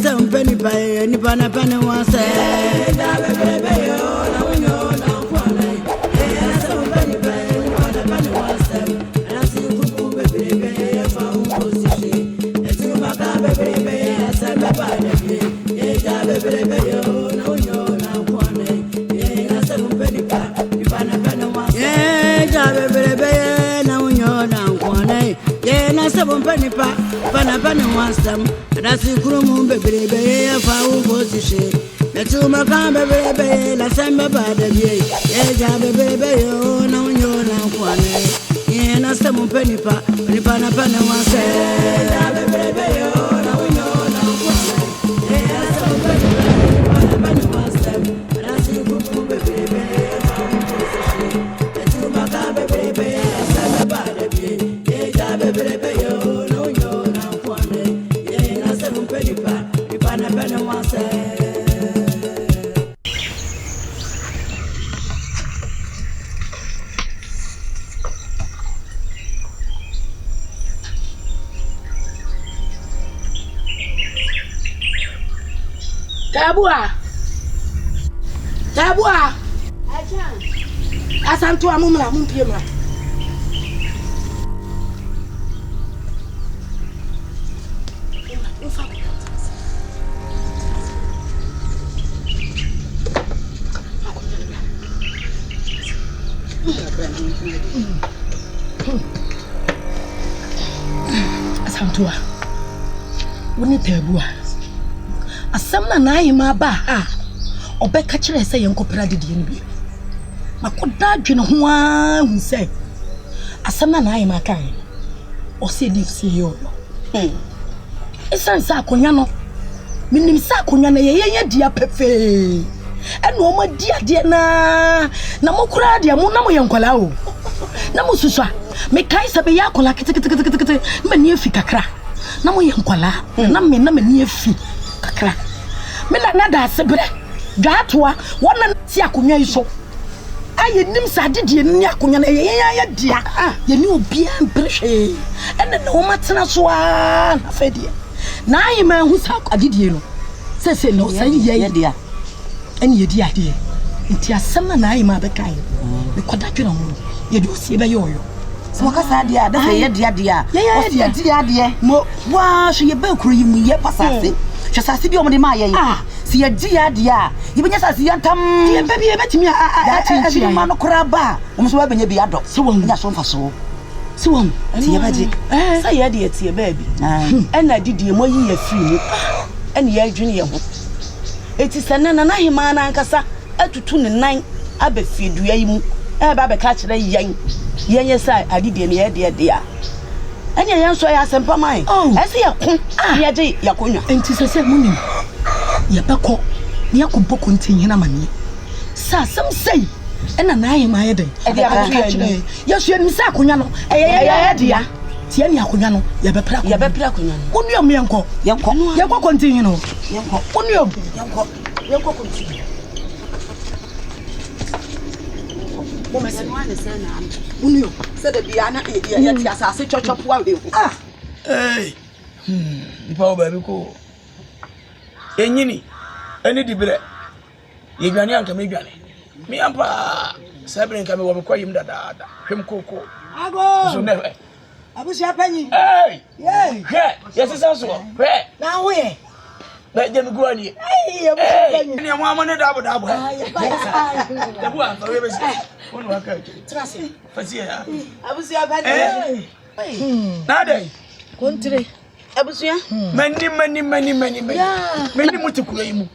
some penny pie, any pana penny was said. Pana wants them, and I see Krum baby, a foul position. The two Macambe baby, la samba bada, yeah, baby, oh, no, you're now one. Yeah, and I some penny pa, Pana wants them, baby, oh, no, you're now one. Yeah, some penny wants them, and I see Krum baby, a foul position. The two Macambe baby, la samba bada, yeah, baby, oh. Tabua. Acha. Asantu amumla mumpiema. Asantua. Woni tabua. Asamna na yima ba obeka kire se yenkopra dede ne bi makoda adwene ho a hu se asamna na yima kan o se di se yo esan sa akonya no minim sa akonya na ye dia pefe eno o ma dia de na mokura de mo na mo yenkola o na mo susua me kai se be ya kola kete me ni afi kakra na mo yenkola na me ni afi kakra me na da sebre gatwa wona ti akonya iso aye nim sa de ni akonya na ye dia ye ni obi ambrehwe ene na wo matena so a na fedie na aye ma hu sa adidie no sese no sa ye dia ene ye dia de nti asem na aye ma be kai me koda dwena ho ye de osie be yoyo so ka sa dia da ye dia osie dia de mo wa so ye ba kuro yi mu ye pasase chasase bi o mo de ma ye si ye dia dia yibenya sase yantam ye ba bi e betimi a ti ma no kora ba o mo so ba benya bi ado se won nya so mfa so se won ti ye ba je sa ye de ti ye ba bi na didie mo yi ye firi mu ene ye adwene ye ho eti sene na hima na nkasa atutu ne nan aba fiedua yi mu ba be ka kire yen sa adidie ne ye de dia ene ye nso ya sempa mai ese ye ko ye je yakonwa enti sese munim ye beko ne yakobɔ kontin na mane sa sam sei ena na ayi ma ye den e dia ba kire ye so nim sa akonwa no ye dia tie ne akonwa no ye be pra akonwa no onu am ye kɔ kontin no onu am ye kɔ kontin mo mesen wan se na onu se de bia na ye ti asase chochopo a we nipa oba bi ko enyini eni dibre ye dwane anka me dwane me ampa sabre nka me wo me koyim dada hwem koko ago so ne abusia panyi yes so na ho ye ba je me go ani abusia panyi ni mo amone dabo dabu an fa we be si wonu aka trase fasi ya abusia panyi na dai kontre abusia mani mutukuro yi mu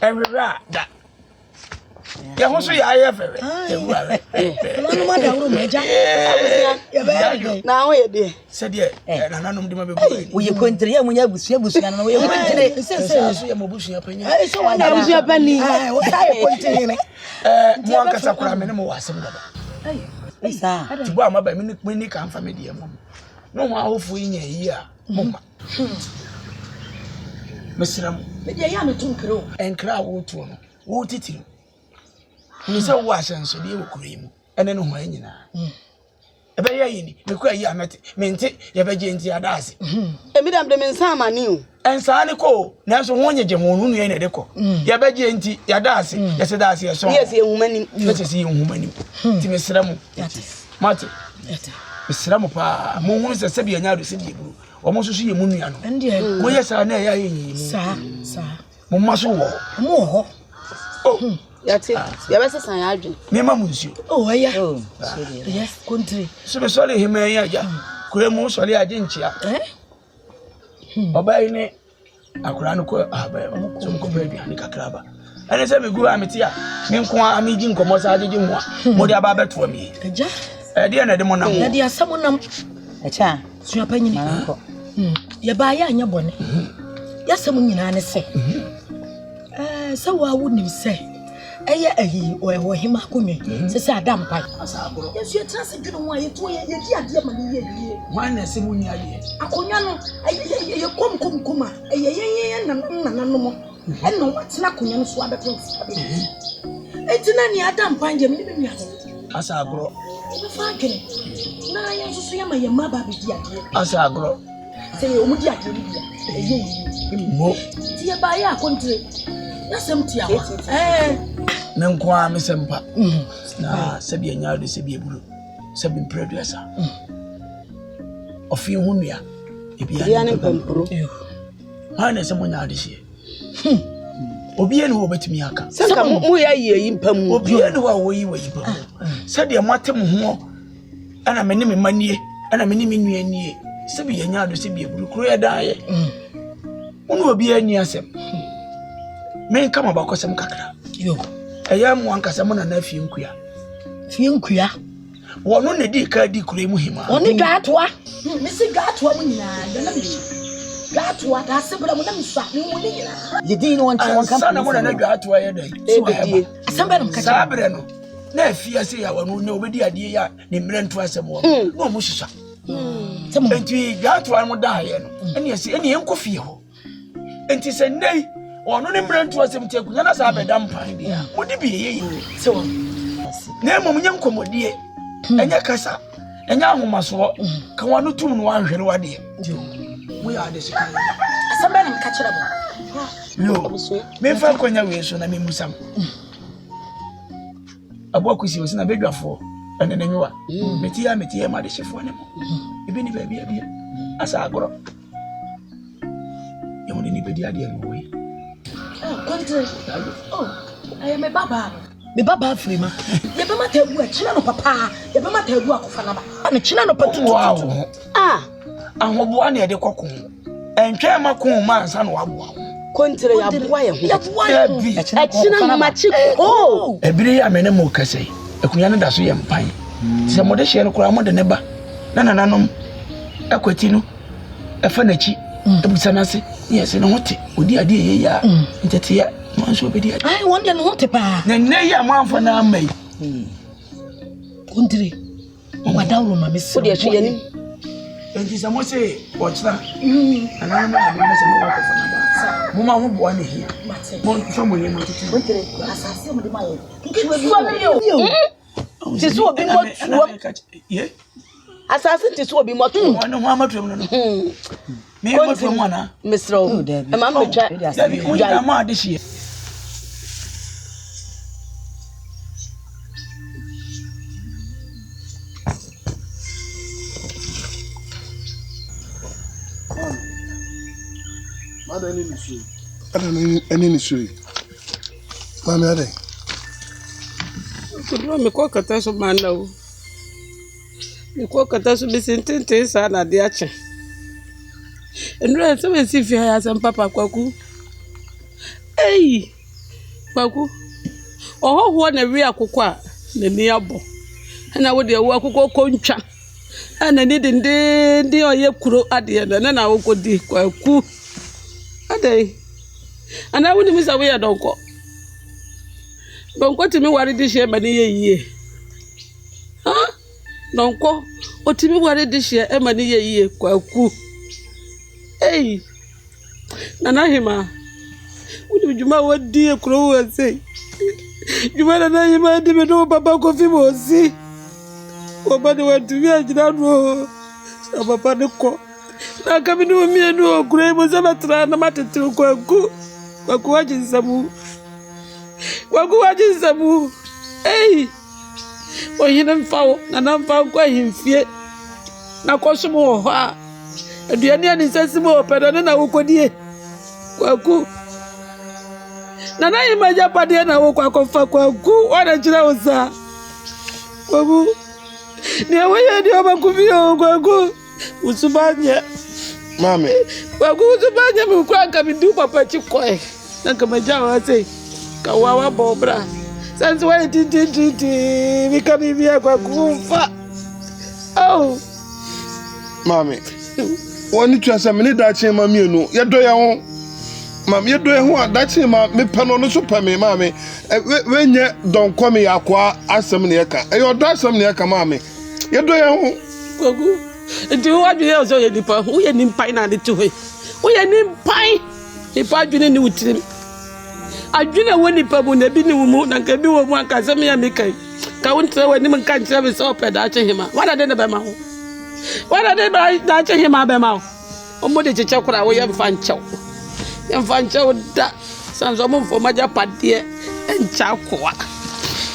enwera da ya ho so ya aye fere ewura nanu ma da wuro meja abusia ya be na ho ye de se de na nanom de ma be wo ye kontre ya munya busua na wo ye kontre se ya mo busua panya so wa na busua pani wo ta ye kontre ne mo ankasa kura me ne mo wasem dada isa tibo amaba me ni kan fa me de mo no ho ahofo yi nya yi a moma mesram me de ya me tunkro enkra wo tuo no wo titiri ni se wo asenso de wo kuro yi mu ene no ho anyina ebe ya yini me kwa yi amete me nti ye beje nti adase emi dam de me nsa amani o ensa ne ko na so ho nyeje ho nu ye ne de ko ye beje nti ya dase ye se dase ye so yes ye humani ye se ye humani ti me sra mu mate mesra mu pa mo hu se bi anya do se bi buru o mo so ye mu nua no mo ye sa na ya yi mu sa mo ma so wo mo ho oh yati ya be sesan ya adwen me ma mu nsuo oh ya yes country so be sole hima ya ja kure mu sole aje nchia obai ne akura no ko abai so mo ko ba bi ani kakraba ene se me gu ameti a me nko a me gi nkomo sa aje ho a mo de aba beto mi eja de na de mo nam na de asamo nam echa sua panyini ye ba ya anya bone ya sam nyina ne se se wa wonim se eye ayi o hima konwe se se adam pai yesu etra se dwene ho aye to ye di ade ma ne ye wan na se mu ni ade akonwa no ye kom a ye na no mo eno watena konwa no so abeto etina ni adam pai je me ni me asa agro be fa gene na ya so ya ma ye ma ba be di ade asa agro se ye omu di ade ni bia eye mo ti ye ba ya kontre ya sem ti awa me nko a me sempa na se bi anya do se bi eburu se bi producer ofi hu nua e bi ya ne pampro ha na se mo nya de hie obi ene wo betimi aka saka mu ya yi mpam obi ene wo yi wo yi pam se de matem ho ana me ne me manie ana me ne me nua nie se bi anya do se bi eburu kro ya daaye onu obi ani asem me nka mabakosem kakra yo eya mu ankasa mo na fie nkua wono ne di ka di kure mu hima oni gatwa me si gatwa mu nyina na me gatwa da se bra mu na me swa me mu nyina ye di no nti won sana mo na gatwa ye dai ebedie asamba no kacha sabre no na fie se ya wono ne obedi ade ya ne mre nto asem wo no mo hisa enti gatwa mo da ye no ene enko fie ho enti se nei ono ne mre nto asem tie kunya na sa abeda mpan bia modi bi ye se wo na mom nya nkomodie enya kasa enya ahomaso ka wano tum no anhwere wade mo ya de sika asamba no kacha bo yo me fa konya we so na me musam abo akusi o sina bedwafo ene ne nwa meti ma de chefo ne mo ebi ni ba bia asa agoro yo ni bedi ade no we kontre aye me baba frima ye be mata egu a china no papa ye be mata egu akofa na ba ana china no patu wow ahobo na ye de kokon entwe makon ma ansa no wabo kontre ya boa ye ho ya bi china no machi ko ebire ya mene mo kase ekunya no da so ye mpan se mo de hye no kura mo de ne ba na nananom akwati no efa na chi ebusa na se yes no hote odi ade ye ya ntete ya mo so be di ade ai wonde no hote pa na ne ya mo amfa na mai kontre wadawro ma mesi odi ahwe yanim enti se mo se ochira ana ma na se mo wa ko na ba mo ma ho bo na hia mo so mo ye mo tete kontre asase mo de ma ye nkiwa ti so obi mo tuo ye asase ti so obi mo tuo no ho amatu no me mo tuo mo na misro e ma mbetwa dabi o ya ma de hie Any issue. Mamma, I could not make a catastrophe, man. No, you call catastrophe sentence and at the action. And read some as if you had some papa kwaku. Hey, kwaku. Oh, one a real cocoa, the nearbo. And I would do a cocoa concha. And I didn't do your kuro at the end, and then I will go de kwaku. A day. And I wouldn't miss away a donko. Don't go to me worry this year, money ye. Huh? Don't go. Or to me worry this year, money ye, kwaku. Hey, Nana Hima. Would you know what dear crow will say? You better know you might even know Papa Coffee will see. Obadi went to me, I did not know. Some papa the co. Now coming to me and no grave was ever trying to matter to go. Waku watching Samu. Waku watching Samu. Hey! Oh, you didn't fall, and I'm found quite him fear. Now, caution more. And the Indian is sensible, but I don't know who could hear. Waku. Nana imaja padia na woko akofa kwaku wana jira oza kwaku ni aweye ni omakuvio kwaku usubanya mami kwaku usubanya mukwa kabidu papa chikwe na kamaja wase kawawa bobra sanzi wa titi mikabibia kwaku fa oh mami woni twasa mini da chema mienu yedo ya ho Mam ye do e ho adachi ma me pano no so pa me ma me we nye don komi yakwa asem ne yaka e yo do asem ne yaka ma me ye do ye ho gogu ndi wo adwe ye so ye nipa wo ye nimpai na de to he wo ye nimpai nipa adwene ni wutirim adwene wo nipa bu na bi ni wo mu na ka bi wo mu aka asem ya me kai ka wo ntre wo ni man kan ntre be so pe da che hima wada de na be ma ho wada de da che hima be ma ho o mo de cheche kura wo ye mfa nchew Yamfancha uda sanzo mumfo maja padie encha kwa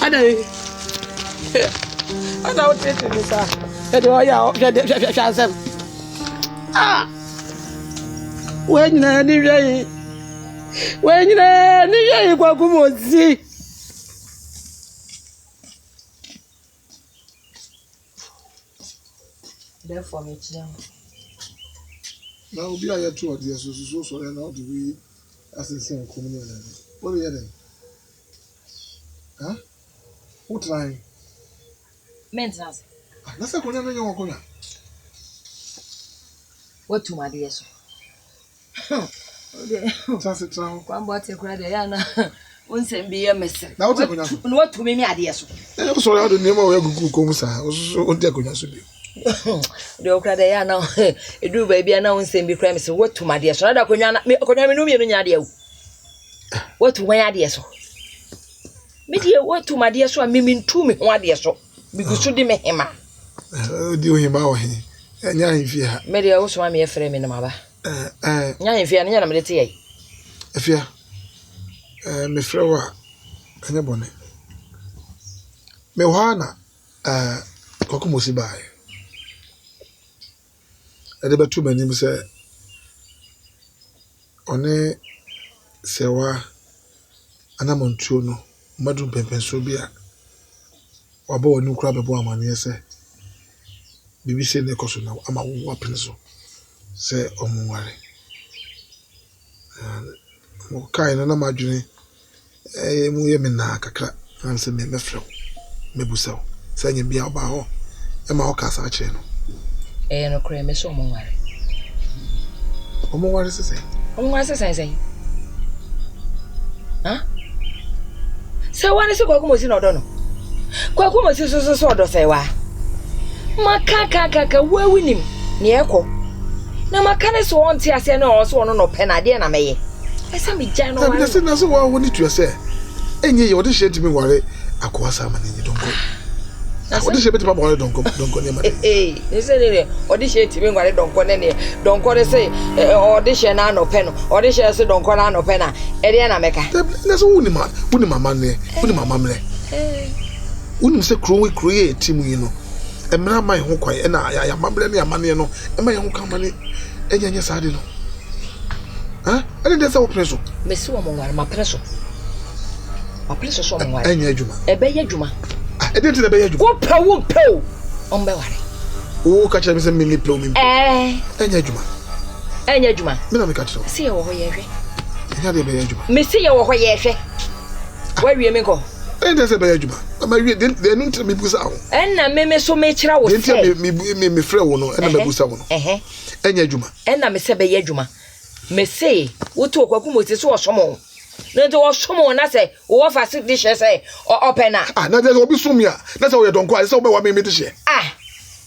ada utete nisa edo ya shasem wenyina ni yei kwa kumozi therefore me chira Now be I to the so and how do we assassin community? What are you then? Huh? What time? Maintenance. That's a corner in your corner. What to my dear? That's it. One bottle credit, Yana. Once and be a mess. Now, what to me, ideas? So I don't know where you come, sir. So, The Okada Yana, a do baby, and now and send be premise. What to my dear? So I don't know me. What to my ideas? Media, what to my dear? So I mean to me, one dear so. Because you didn't him. Do him out here. And yeah, if you have Media also want me a frame in the mother. If you are near a tea. If you me flower, and a bonnet. Me wana, Kokumusi by. Edeba tu manim se one sewa anamontuo no madum pempenso bia wabo wonu kura bebo amane se bibi se ne koso na ama wo apneso se omunware mo kai na madwene mu ye me na kakra am se me mefrew mebusaw se nyem bia oba ho e ma o kasa a che no No creme so monware. Omonware se say. Omonware se say. Huh? So one is Kwakumosi no dono. Kwakumosi so do say wa. Makaka we winim ne ekọ. Na makane so on ti ase na o so no penade na meye. Esa mi gya no wa. Na se na so wa woni tu ase. Enye ye odi sheti mi ware akwa sama ni donko. Odi sheti papa ware donko ne ma. You say odi sheti mi ware donko ne donko de say odi she na no pe no. Odi she se donko na no pe na. E de na meka. Na so woni mama ne, woni mama mle. Woni se krowe team yi no. Emra man ho kwai na ya mamble ne amane no. Ema ye ho ka mane enyenye saade no. Ha? Ene de se wo preso. Mesi wo mo ware ma preso. Ma preso so mo ware. Enye adwuma. Ebe ye adwuma. E de be ye adwuma. Wo pe. Ombe ware. O ka chere me se me pe o me. Enye adwuma. Enye adwuma. Me na me ka chere. Se ye wo ho ye hwe. Enye de be ye adwuma. Me se ye wo ho ye hwe. Wa wie me ko. Enye de se be ye adwuma. Ma wie de no ntre me busa ho. Enna me so me kira wo se. De me frɛ wo no enna me busa wo no. Enye adwuma. Enna me se be ye adwuma. Me se wo to Kwakumosi so osomo. Na de wo somo na se wo fa sit dish say open na. Na de obi som ya. Na se wo ye donko a se wo be wa me dish.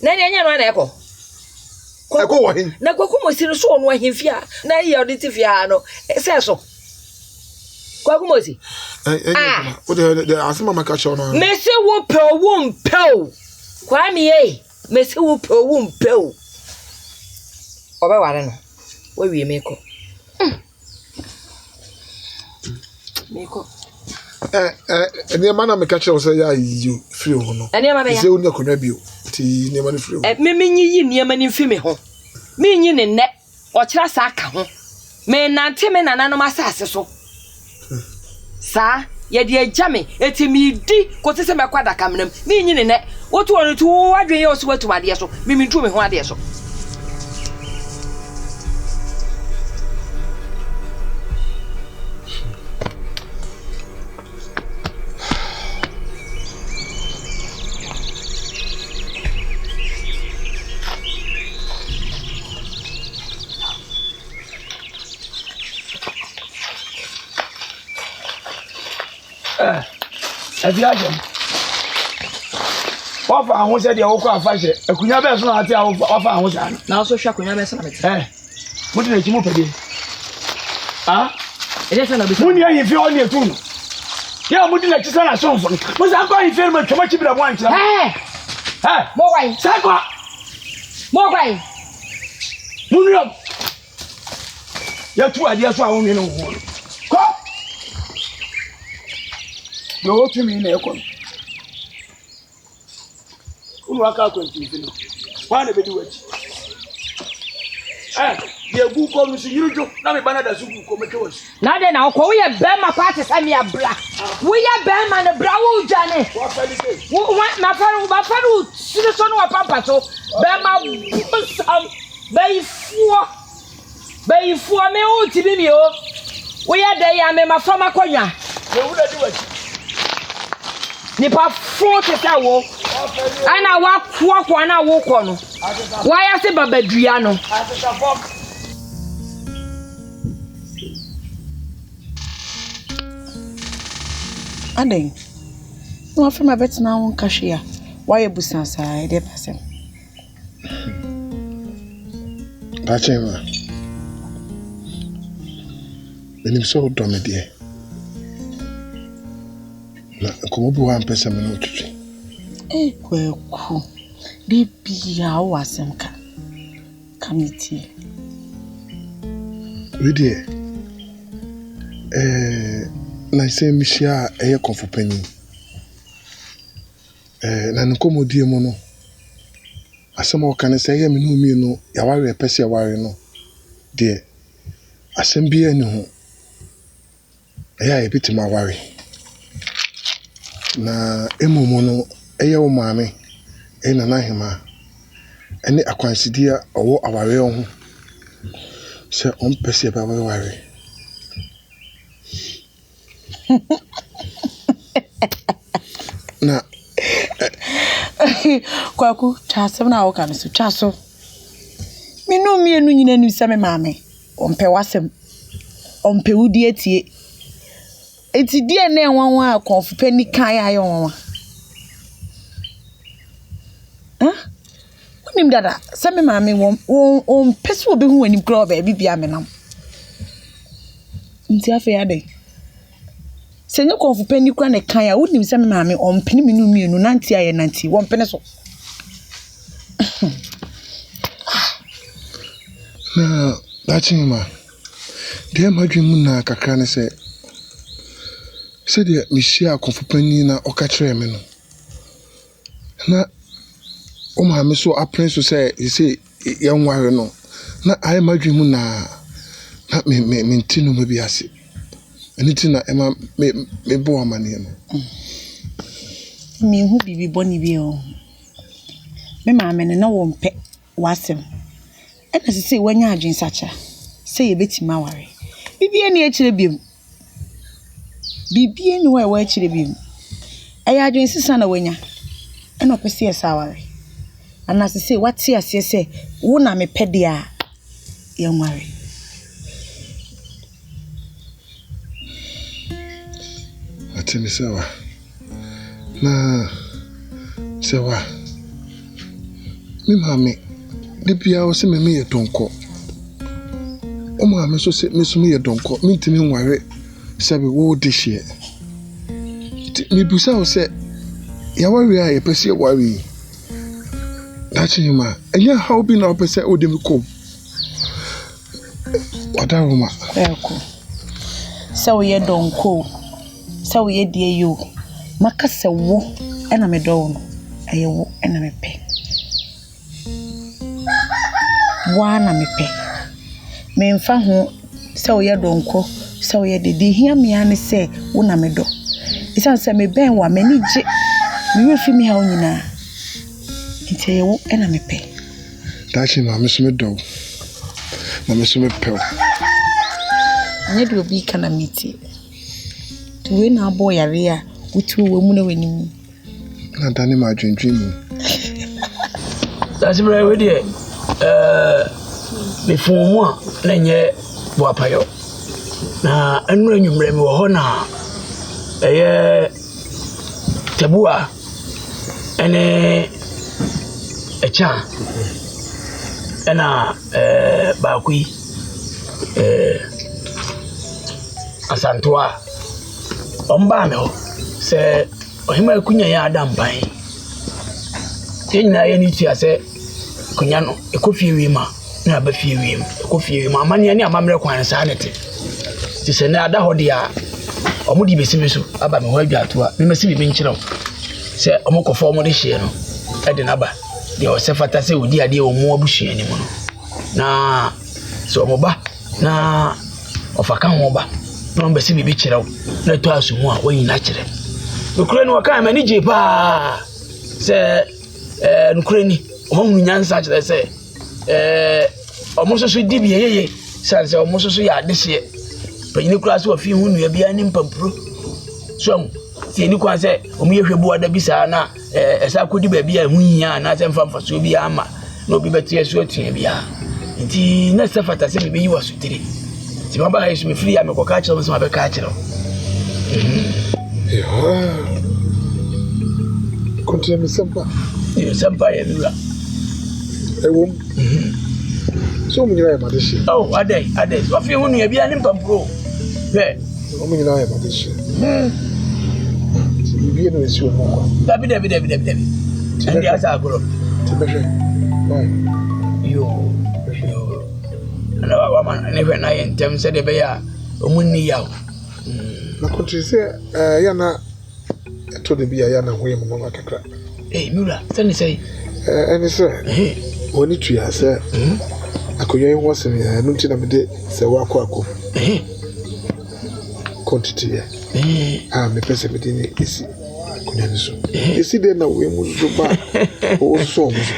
Na de anya no na ekọ. Ekọ wo hin. Na Kwakumosi no so ono ahemfia. Na ye audit fia no. Se so. Kwakumosi. What the asema maka show no. Me se wo pe wo mpel. Kwame eh me se wo pe wo mpe o. Obe ware no. We wie meko. Meko. Eni ma na me ka kire wo say ya yi free ho no. Eni ma be ya. Say oni akonwa bio. Ti ni ma ni free ho. Me nyi ni ma ni fi me ho. Me nyi ne nne. O kira sa aka ho. Me nante me nananom asase so. Sa ye de agame eti mi di ko se me kwada kamnam. Me nyi ne nne. Wotu onu tu wadwen ye oso watu ade so. Me ntu me ho ade so. Aviation. Offer and said the Oka fashion. A kunya best not offer and was Now so shall kunya best. What did you pay? Ah? It is another Munya if you only a tune. Yeah, would you like to send a song for me? Was I going to film a commercial at once? Hey, more wine, Sagua, more wine. Munya. You're 2 ideas for only no one. Come. Go to me in a con. Waka continue. Why never do it? The book of you do not be banana soup. Now then, I'll call you a Bama party. Send me a black. We are Bama and a brown Johnny. What my father, citizen of Pampa, so Bama Bay for me, old Tibimio. We are there, I am a farmer conya. You would do it. Nipa 40 tawo ana wa kwa na wo ko no wa ya se babadua no Aden no afem abetna won kahwe a wa ye busansa e de pasem Bachema. Benim so do me de. Na komo bu wa mpesa me no tutu. Kweku. De bia wo asem ka. Committee. We de. Na se mishia eye konfo pani. Na nkomo die mo no. Asem o kan se ye me no mi no ya ware pese ya ware no. De. Asem bia ni ho. Eya e bitima ware. Na emumu no eye wo maame e na hima ene akwansidia owo aware ho se on pese ba ware na Kwaku chasem na wo kan so chaso minu mienu nyina nu se me maame ompe wasem ompe wudi etie eti die na enwanwa akonfu pani kan ayo nwanwa Unim dada se me maame won pese obi hu anim kra oba bibia menam nti afa ade se nye konfu pani kra ne kan ya unim se me maame ompene minu mienu nanti aye nanti won pene so na dachima de madwemu na kakra ne se de mishia konfupani na okatre me no na o ma me so apren so say yan ware no na ai madwemu na me ntinu me biase eni ti na ema me bo amane no me hu bibi boni bi o me ma me na wo mpe wasem ena se wanya adwen sacha se ye betima ware bibi eni e kire biem bibi eni wa e kire biem aya adwen sisa na wanya ena opese esa ware ana se wati ase se wo na me pede a ye ware atini sawa na sawa mi mami de bia o se me ye donko o ma me so se me so me ye donko mi ntimi nware sabe wo de hye mi busa o se ya ware a ye pese ware That's him, man. And you're helping our person with them come. What are you, man? So we don't go. So we dear you. Makasa wo, and I'm a don. I wo, and I'm a pay. One I'm a pay. Me mfa ho so we don't go. So we did hear me and say, Una me do. It's answer me ben wa many j. Me will feel me how you na. It's a wo, and I'm a pay. That's him, Miss Meadow. Miss Meadow. Nye do bi kana miti. Tuwe na boy area, utu we mu na wani. Na dani ma dwendwen. That's very we there. Me fun mu a na nye bo apayo. Na anu anwumre me wo ho na tabua ene echa ena ba kui asantoa omba me ho se ohima kunya ya adam ban yenyina ye ni tia se kunya no ekofie wi ma na ba fie wi ma ekofie wi ma amane ne amamre kwan sa ne te ti se na ada ho dia omudi besime so aba me ho adwato a me mesi bi nkyerɛw se omokofo omode hye no ede na ba de o se fata se odi ade o mu abusua ni mu no na so omoba na ofaka ho ba no mbesi bibi kyerɛw na to asumu a wayi na kyerɛ nukure ni waka ma ni je pa se nukure ni o hu nyansa kyerɛ se omososo di bi yeye sanse omososo ya adehye panyini kura so afi hu nua bia ni mpampuro so ti ni kwa se omu yehwebu ada bisa na esa kodi ba bia hu hia na se mfa so bia ama na obi betie so atua bia nti na se fata se be yi wasutire ti maba ha yesu me free ya me koka kyerɛ so ma be ka kyerɛ Continue sempa. Sempa ya biwa. Ewom. So mu nyina ya madeshi. Oh, adai. So fi hu nua bia ni mpampuro. Be. O mu nyina ya madeshi. Ti bia no esi o mo kwa. Dabi. Ndi asa agoro. Ti be hwe. Bye. Yo. Na wa ma ne hwe na ye ntem se de be ya o mu ni ya. Na continue se ya na to de bia ya na ho yem mama kakra. Mura, sani say. Any sir. Oni tu ya se. Akoye ho se me no nti na me de se wa akọ. Quantity ya. Me pese me de ni esi. Kunya ni so. Esi de na we mu so ba. O so mu so.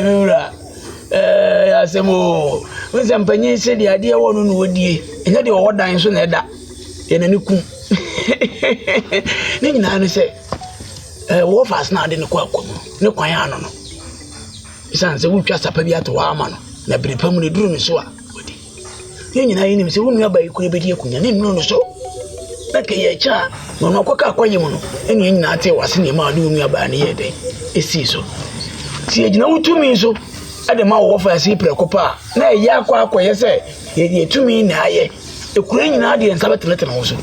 Mura. Ya se mo. Wo se mpanyin se de ade wo no no odie. Enya de wo dan so na eda. Ye na ni kum. Ni nyina no se wo fast na de ne kwa akomo ne kwan ya no isan se wutwa sapa bi ato wa ama no na brepam ne duru ne so a odi ni nyina yi nim se wonu aba yi kure bedi akunya ne no so na ke ye cha no no kwaka akwaye mu no eni nyina ate wase ne ma de wonu aba ne ye den esi so ti e gina wutumi so ade ma wo fa se prekopa na ye akwa akwaye se ye tumi na aye ekure nyina de nsa betenetene ho so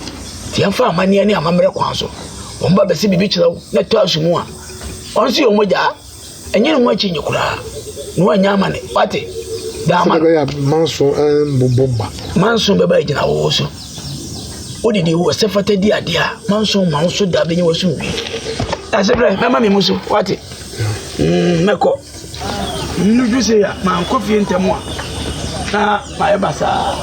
ti amfa amane ne amamre kwan so omba besi bibi kyerɛw na to asumu a onsi omoja enye no achi nyekura no anya amane wate da ma ya manso mbomba manso beba gina wo so odidi wo sefata di ade a manso manso da benye wasu wi asebre mama me muso wate meko nuju se ya ma kofi ntemu a na ma e basa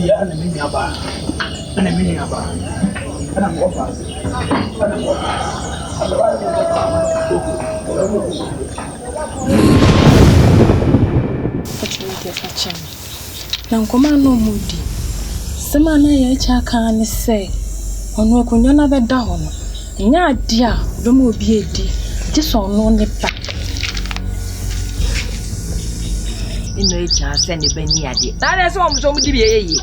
ya na mimi hapa ana ngofa na nkoma no mudi sema na ya cha kan ne se onu akonya na beda ho no nya ade a do mo obi edi je so no ne pa ino echa se ne bani ade na na se o mo di bi yeye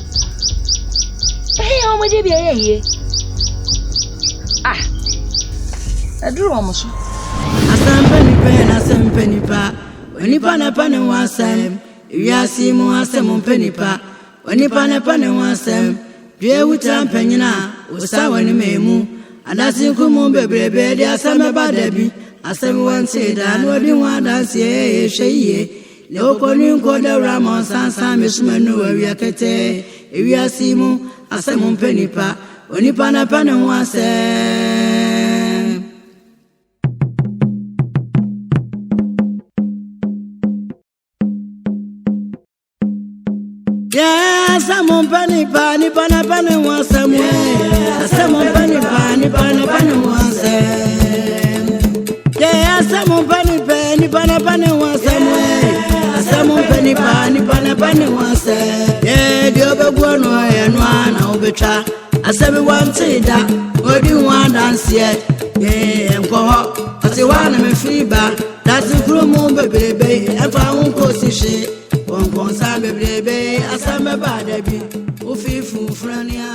o mo di bi yeye aduru o mo so asampeni pa onipa na pa ne wasam wiasi mu asem mpenipa onipa na pa ne wasam due wuta mpanyina usawani memu adasi kumu bebrebe de asame badabi asame wanse da no di wadanse ye sheye le okoni ko de ramon sansan mesumanu wi akete ewi asimu asame mpenipa onipa na pa ne ho ase Someone penny pani pana pani was somewhere. Someone penny pani pana pani was yeah, someone penny pana pani was somewhere. Someone penny pani pana pani was yeah, the other one and one overtra. As everyone say that, what do you want dance yet? Yeah, and go up. As you want me fever, that's the crew moon baby, and found position. Kon sa bebe asame ba dabi o fi fun frania